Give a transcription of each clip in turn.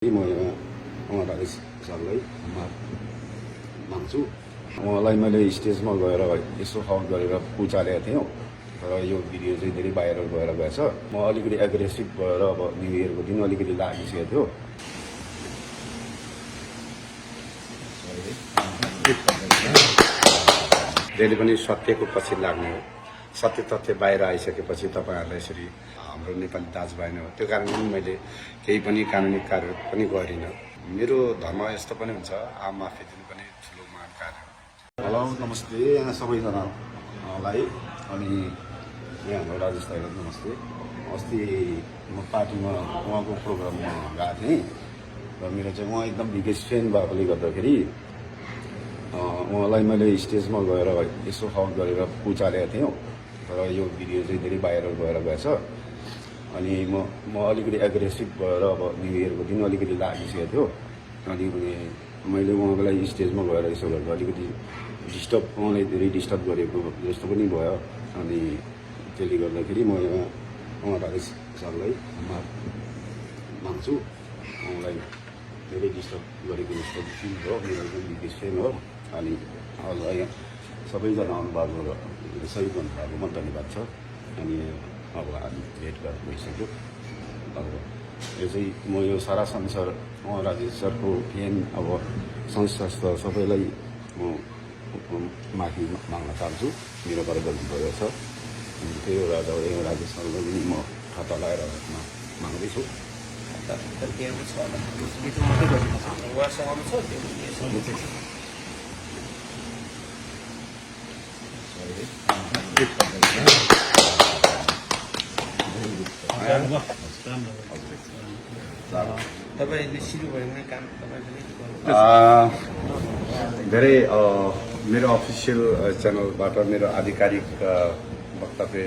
म उहाँलाई सरलाई माग्छु। उहाँलाई मैले स्टेजमा गएर यसो फाउट गरेर उचालेको थिएँ र यो भिडियो चाहिँ धेरै भाइरल भएर गएछ। म अलिकति एग्रेसिभ भएर अब न्यु इयरको दिन अलिकति लागिसकेको थियो। जहिले पनि सत्यको पछि लाग्ने हो। सत्य तथ्य बाहिर आइसकेपछि तपाईँहरूलाई यसरी हाम्रो नेपाली दाजुभाइ नै हो, त्यो कारण मैले केही पनि कानुनी कार्य पनि गरिनँ। मेरो धर्म यस्तो पनि हुन्छ, आम माफी दिनु पनि ठुलो महान कार्य हो। हेलो नमस्ते यहाँ सबैजनालाई। अनि यहाँ हाम्रो राजेश दाइलाई नमस्ते। अस्ति म पार्टीमा उहाँको प्रोग्राममा गएको थिएँ र मेरो चाहिँ उहाँ एकदम बिगेस्ट फ्यान भएकोले गर्दाखेरि उहाँलाई मैले स्टेजमा गएर यसो फाउट गरेर उचालेको थिएँ र यो भिडियो चाहिँ धेरै भाइरल भएर गएछ। अनि म अलिकति एग्रेसिभ भएर अब न्यु इयरको दिन अलिकति लागिसकेको थियो। अनि मैले उहाँको लागि स्टेजमा गएर यसो गरेर अलिकति उहाँलाई धेरै डिस्टर्ब गरेको जस्तो पनि भयो। अनि त्यसले गर्दाखेरि म उहाँलाई सरलाई माग्छु। उहाँलाई धेरै डिस्टर्ब गरेको जस्तो फिल भयो। मेरो एकदम बिगेस्ट फ्यान हो। अनि यहाँ सबैजना आउनुभएको सही भन्नुभएकोमा धन्यवाद छ। अनि अब हामी भेट गरेर भइसक्यो। अब यो चाहिँ म यो सारा संसार उहाँ राजेश सरको फ्यान अब संस्था सबैलाई म माफी माग्न चाहन्छु। मेरोबाट गल्ती भएको छ। अनि त्यही हो राजेश सरलाई पनि म खाता लगाएर माग्दैछु। धेरै मेरो अफिसियल च्यानलबाट मेरो आधिकारिक वक्तव्य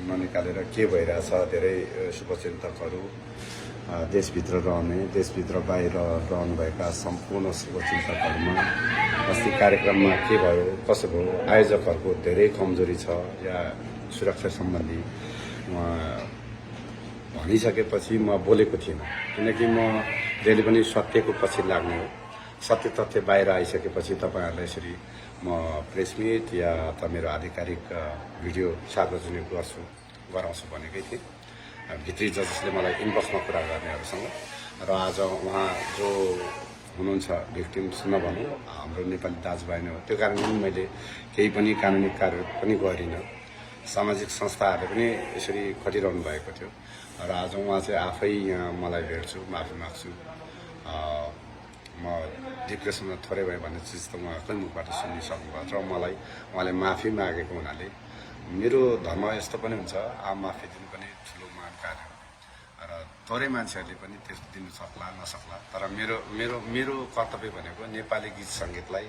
ननिकालेर के भइरहेछ, धेरै शुभचिन्तकहरू देशभित्र रहने देशभित्र बाहिर रहनुभएका सम्पूर्ण शुभचिन्तकहरूमा अस्ति कार्यक्रममा के भयो कसो भयो, आयोजकहरूको धेरै कमजोरी छ या सुरक्षा सम्बन्धी भनिसकेपछि म बोलेको थिइनँ। किनकि म जहिले पनि सत्यको पछि लाग्ने हो। सत्य तथ्य बाहिर आइसकेपछि तपाईँहरूलाई यसरी म प्रेस मिट या त मेरो आधिकारिक भिडियो सार्वजनिक गराउँछु भनेकै थिएँ भित्री जसले मलाई इनबक्समा कुरा गर्नेहरूसँग। र आज उहाँ जो हुनुहुन्छ भिक्टिम्स नभनौँ, हाम्रो नेपाली दाजुभाइ नै हो, त्यो कारण मैले केही पनि कानुनी कार्य पनि गरिनँ। सामाजिक संस्थाहरूले पनि यसरी खटिरहनु भएको थियो र आज उहाँ चाहिँ आफै यहाँ मलाई भेट्छु, माफी माग्छु। म डिप्रेसनमा थोरै भएँ भन्ने चिज त उहाँकै मुखबाट सुनिसक्नुभएको छ। मलाई उहाँले माफी मागेको हुनाले मेरो धर्म यस्तो पनि हुन्छ, आम माफी दिनु पनि ठुलो महान कार्य हो र थोरै मान्छेहरूले पनि त्यस्तो दिनु सक्ला नसक्ला। तर मेरो कर्तव्य भनेको नेपाली गीत सङ्गीतलाई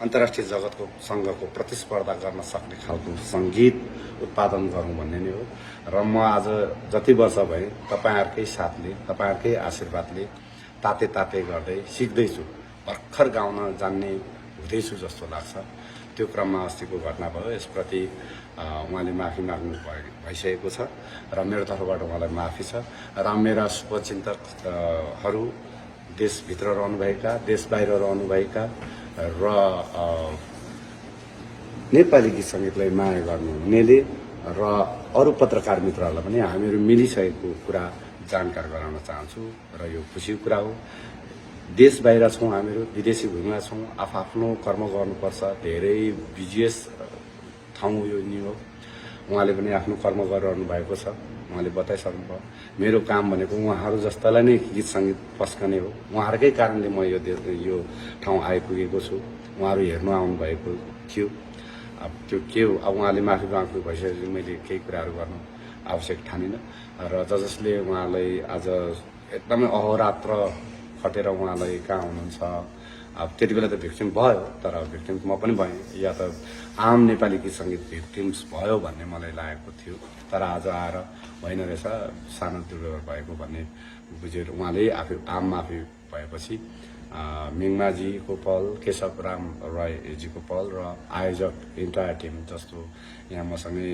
अन्तर्राष्ट्रिय जगतको सँगको प्रतिस्पर्धा गर्न सक्ने खालको सङ्गीत उत्पादन गरौँ भन्ने नै हो। र म आज जति वर्ष भएँ तपाईँहरूकै साथले, तपाईँहरूकै आशीर्वादले ताते गर्दै सिक्दैछु, भर्खर गाउन जान्ने हुँदैछु जस्तो लाग्छ। त्यो क्रममा अस्तिको घटना भयो, यसप्रति उहाँले माफी माग्नु भइसकेको छ र मेरो तर्फबाट उहाँलाई माफी छ। र मेरा शुभचिन्तकहरू देशभित्र रहनुभएका, देश बाहिर रहनुभएका र नेपाली गीत सङ्गीतलाई माया गर्नुहुनेले र अरू पत्रकार मित्रहरूलाई पनि हामीहरू मिलिसकेको कुरा जानकार गराउन चाहन्छु। र यो खुसीको कुरा हो। देश बाहिर छौँ, हामीहरू विदेशी भूमिमा छौँ, आफ्नो कर्म गर्नुपर्छ। धेरै बिजिएस ठाउँ यो न्युयोर्क, उहाँले पनि आफ्नो कर्म गरिरहनु भएको छ। उहाँले बताइसक्नुभयो। मेरो काम भनेको उहाँहरू जस्तालाई नै गीत सङ्गीत पस्कने हो। उहाँहरूकै कारणले म यो ठाउँ आइपुगेको छु। उहाँहरू हेर्नु आउनुभएको थियो। अब त्यो के हो, अब उहाँले माफी माग्नु भइसकेपछि मैले केही कुराहरू गर्नु आवश्यक ठानिनँ। र जसले उहाँलाई आज एकदमै अहोरात्र खटेर उहाँलाई कहाँ हुनुहुन्छ, अब त्यति बेला त भिक्टिम भयो, तर भिक्टिम म पनि भएँ या त आम नेपाली गीत सङ्गीत भिक्टिम्स भयो भन्ने मलाई लागेको थियो। तर आज आएर होइन रहेछ, सानो दुर्व्यवहार भएको भन्ने बुझेर उहाँले आफै आम माफी भएपछि मिङमाजीको पहल, केशव राम राईजीको पहल र आयोजक इन्टायर टिम जस्तो यहाँ मसँगै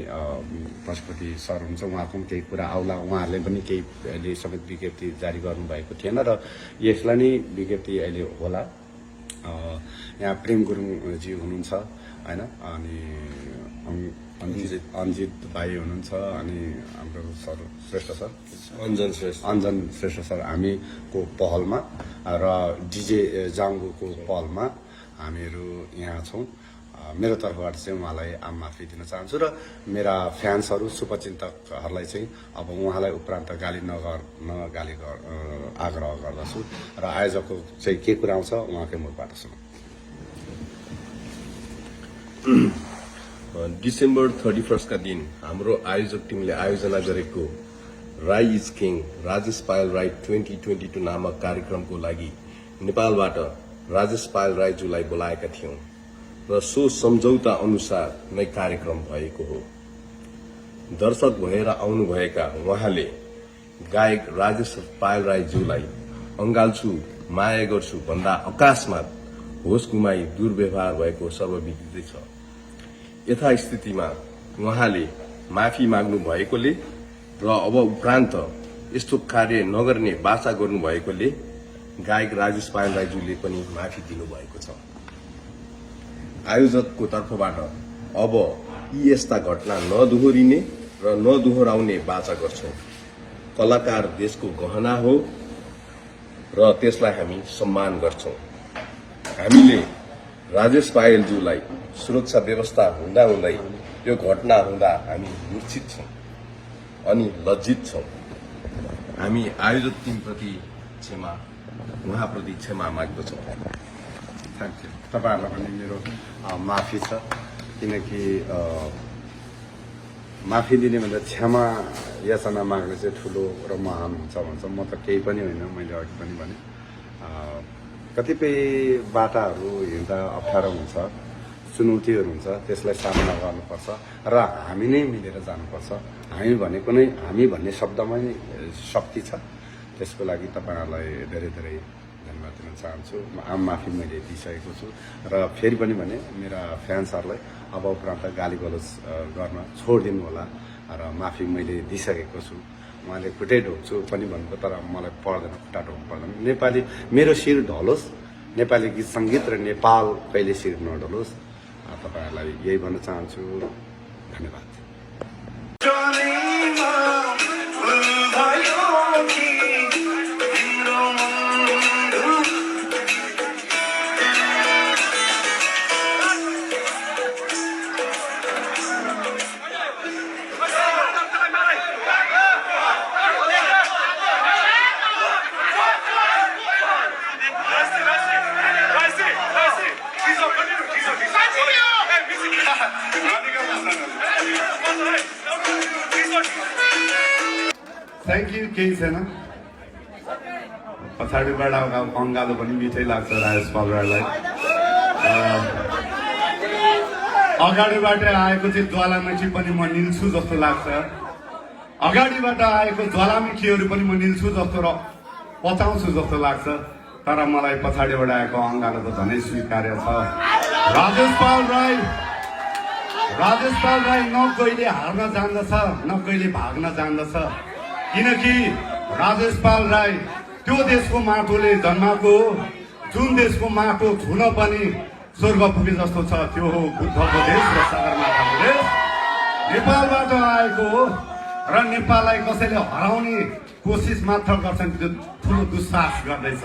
पशुपति सर हुन्छ, उहाँको पनि केही कुरा आउला। उहाँहरूले पनि केही अहिले समेत विज्ञप्ति जारी गर्नुभएको थिएन र यसलाई नै विज्ञप्ति अहिले होला। यहाँ प्रेम गुरुङजी हुनुहुन्छ होइन, अनि अन्जित भाइ हुनुहुन्छ, अनि हाम्रो सर श्रेष्ठ सर अञ्जन श्रेष्ठ सर हामीको पहलमा र डिजे जाङ्गुको पहलमा हामीहरू यहाँ छौँ। मेरो तर्फबाट चाहिँ उहाँलाई माफी दिन चाहन्छु र मेरा फ्यान्सहरू शुभचिन्तकहरूलाई चाहिँ अब उहाँलाई उपरान्त गाली आग्रह गर्दछु र आयोजकको चाहिँ के कुरा आउँछ उहाँकै मुखबाट सुनौँ। डिसेम्बर 31 का दिन हाम्रो आयोजक टिमले आयोजना गरेको राई इज किङ राजेश पायल राई 2022 नामक कार्यक्रमको लागि नेपालबाट राजेश पायल राईज्यूलाई बोलाएका थियौं र सो सम्झौता अनुसार नै कार्यक्रम भएको हो। दर्शक भएर आउनुभएका उहाँले गायक राजेश पायल राईज्यूलाई अंगाल्छु माया गर्छु भन्दा अकाशमा होस गुमाई दुर्व्यवहार भएको सर्वविदित छ। यथास्थितिमा उहाँले माफी माग्नु भएकोले र अब उपरान्त यस्तो कार्य नगर्ने वाचा गर्नु भएकोले गायक राजेश पायल राईज्यूले पनि माफी दिनुभएको छ। आयोजकको तर्फबाट अब यी यस्ता घटना नदोहोरिने र नदोहोराउने वाचा गर्छौं। कलाकार देशको गहना हो र त्यसलाई हामी सम्मान गर्छौं। हामीले राजेश पायलज्यूलाई सुरक्षा व्यवस्था हुँदा हुँदै यो घटना हुँदा हामी मूर्छित छौं अनि लज्जित छौं। हामी आयोजक टिमप्रति उहाँप्रति क्षमा माग्दछौँ। Thank you. तपाईँहरूलाई पनि मेरो माफी छ, किनकि माफी दिने भन्दा क्षमा याचना माग्ने चाहिँ ठुलो र महान हुन्छ भन्छ। म त केही पनि होइन, मैले अघि पनि भने कतिपय बाटाहरू हिँड्दा अप्ठ्यारो हुन्छ, चुनौतीहरू हुन्छ, त्यसलाई सामना गर्नुपर्छ र हामी नै मिलेर जानुपर्छ। हामी भनेको नै हामी भन्ने शब्दमै शक्ति छ। त्यसको लागि तपाईँहरूलाई धेरै धेरै धन्यवाद दिन चाहन्छु। माफी मैले दिइसकेको छु र फेरि पनि भने मेरा फ्यान्सहरूलाई अब उपरान्त गाली गलोच गर्न छोडिदिनु होला र माफी मैले दिइसकेको छु। उहाँले खुट्टै ढोक्छु पनि भन्नुभयो, तर मलाई पर्दैन, खुट्टा ढोक्नु पर्दैन। नेपाली मेरो शिर ढलोस्, नेपाली गीत सङ्गीत र नेपाल कहिले शिर नढलोस्। तपाईँहरूलाई यही भन्न चाहन्छु। धन्यवाद। Thank you. केही छैन, पछाडिबाट अङ्गालो पनि मिठै लाग्छ राजेश पायल राईलाई। अगाडिबाट आएको चाहिँ ज्वालामुखी पनि म निल्छु जस्तो लाग्छ। अगाडिबाट आएको ज्वालामुखीहरू पनि म निल्छु जस्तो र पचाउँछु जस्तो लाग्छ। तर मलाई पछाडिबाट आएको अङ्गालो त झनै स्वीकार्य छ। राजेश पायल राई न कहिले हार्न जान्दछ, न कहिले भाग्न जान्दछ। किनकि राजेश पायल राई त्यो देशको माटोले जन्माएको हो जुन देशको माटो छुन पनि स्वर्ग पुगे जस्तो छ। त्यो हो बुद्धको देश र सगरमाथाको देश। नेपालबाट आएको हो र नेपाललाई कसैले हराउने कोसिस मात्र गर्छन्, त्यो ठुलो दुस्साहस गर्दैछ।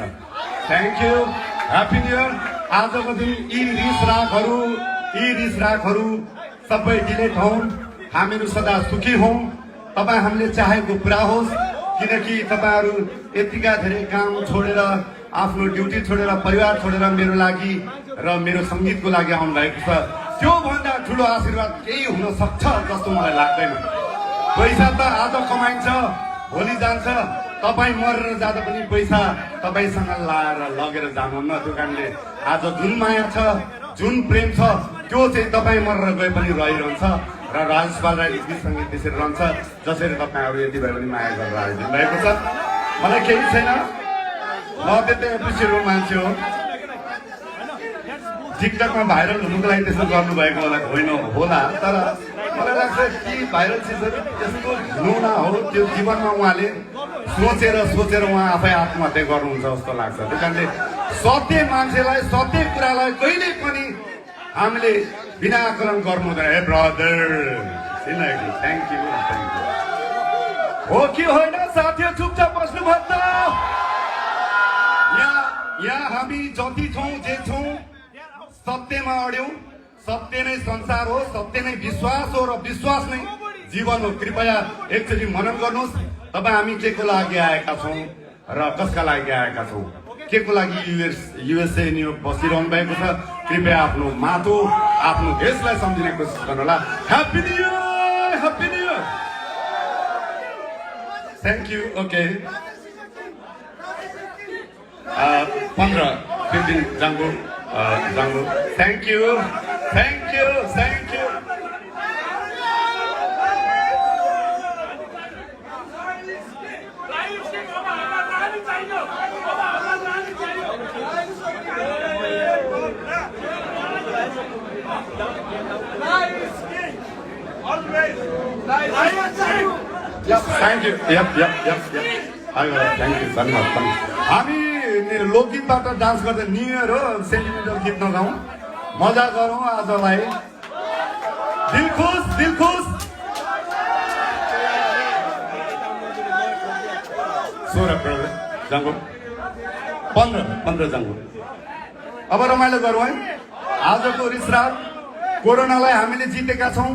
Thank you. Happy new year. आजको दिन यी रिस राखहरू सबै डिलेट हुन्। हामीहरू सदा सुखी हौँ। तपाईँ हामीले चाहेको पुरा होस्, किनकि तपाईँहरू यतिका धेरै काम छोडेर, आफ्नो ड्युटी छोडेर, परिवार छोडेर मेरो लागि र मेरो सङ्गीतको लागि आउनुभएको छ। त्योभन्दा ठुलो आशीर्वाद केही हुन सक्छ जस्तो मलाई लाग्दैन। पैसा त आज कमाइन्छ, भोलि जान्छ। तपाईँ मरेर जाँदा पनि पैसा तपाईँसँग लाएर लगेर जानुहुन्न। त्यो कारणले आज जुन माया छ, जुन प्रेम छ, त्यो चाहिँ तपाईँ मरेर गए पनि रहिरहन्छ र राजेश पायल राई गीत सङ्गीत त्यसरी रहन्छ जसरी तपाईँहरू यति भए पनि माया गरेर आइदिनु भएको छ। मलाई केही छैन, म त्यतै एप्रिसिएट मान्छे हो टिकटकमा भाइरल हुनुको लागि त्यस्तो गर्नुभएको होला तर मलाई लाग्छ कि भाइरल चिजहरू त्यस्तो हुनु हो त्यो जीवनमा उहाँले सोचेर उहाँ आफै आत्महत्या गर्नुहुन्छ जस्तो लाग्छ त्यही कारणले सत्य मान्छेलाई सत्य कुरालाई कहिल्यै पनि हामीले बिना आकलन गर्नु हुँदैन हे ब्रदर थ्याङ्क यू हो कि होइन साथीहरू चुपचाप बस्नुभयो त यहाँ हामी जति छौँ जे छौँ सत्यमा अड्यौं सत्य नै संसार हो सत्य नै विश्वास हो र विश्वास नै जीवन हो कृपया एकचोटि मनन गर्नुहोस् तपाईँ हामी के को लागि आएका छौँ र कसका लागि आएका छौँ के को लागि युएसए न्युयोर्क बसिरहनु भएको छ कृपया आफ्नो माटो आफ्नो देशलाई सम्झिने कोसिस गर्नुहोला happy new year thank you okay 15 जाङ्गो thank you Thank you. Yep. Thank you. धन्यवाद हामी लोकगीतबाट डान्स गर्दा न्यू इयर हो सेन्टिमेन्टल गीत नगाउँ मजा गरौँ आजलाई दिल खुश 16 जाङ्गो 15 जाङ्गो अब रमाइलो गरौँ है आजको रिसरात कोरोनालाई हामीले जितेका छौँ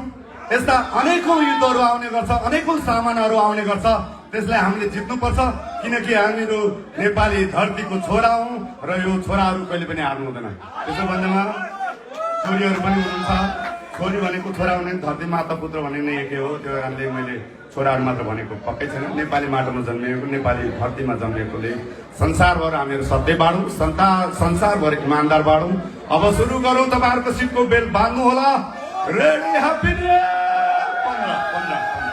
यस्ता अनेकौं युद्धहरू आउने गर्छ अनेकौं सामानहरू आउने गर्छ त्यसलाई हामीले जित्नुपर्छ किनकि हामीहरू नेपाली धरतीको छोरा हौं र यो छोराहरू कहिले पनि हार्नु हुँदैन त्यसो भन्दामा छोरीहरू पनि हुनुहुन्छ छोरी भनेको छोरा हुने धरती माता पुत्र भनेको नै एकै हो त्यो कारणले मैले छोराहरू मात्र भनेको पक्कै छैन नेपाली माटोमा जन्मिएको नेपाली धरतीमा जन्मिएकोले संसारभर हामीहरू सत्य बाँडौँ संसारभर इमान्दार बाँडौँ अब सुरु गरौँ तपाईँहरूको सिटको बेल बाँध्नु होला रेडी ह्याप्पी न्यू इयर 15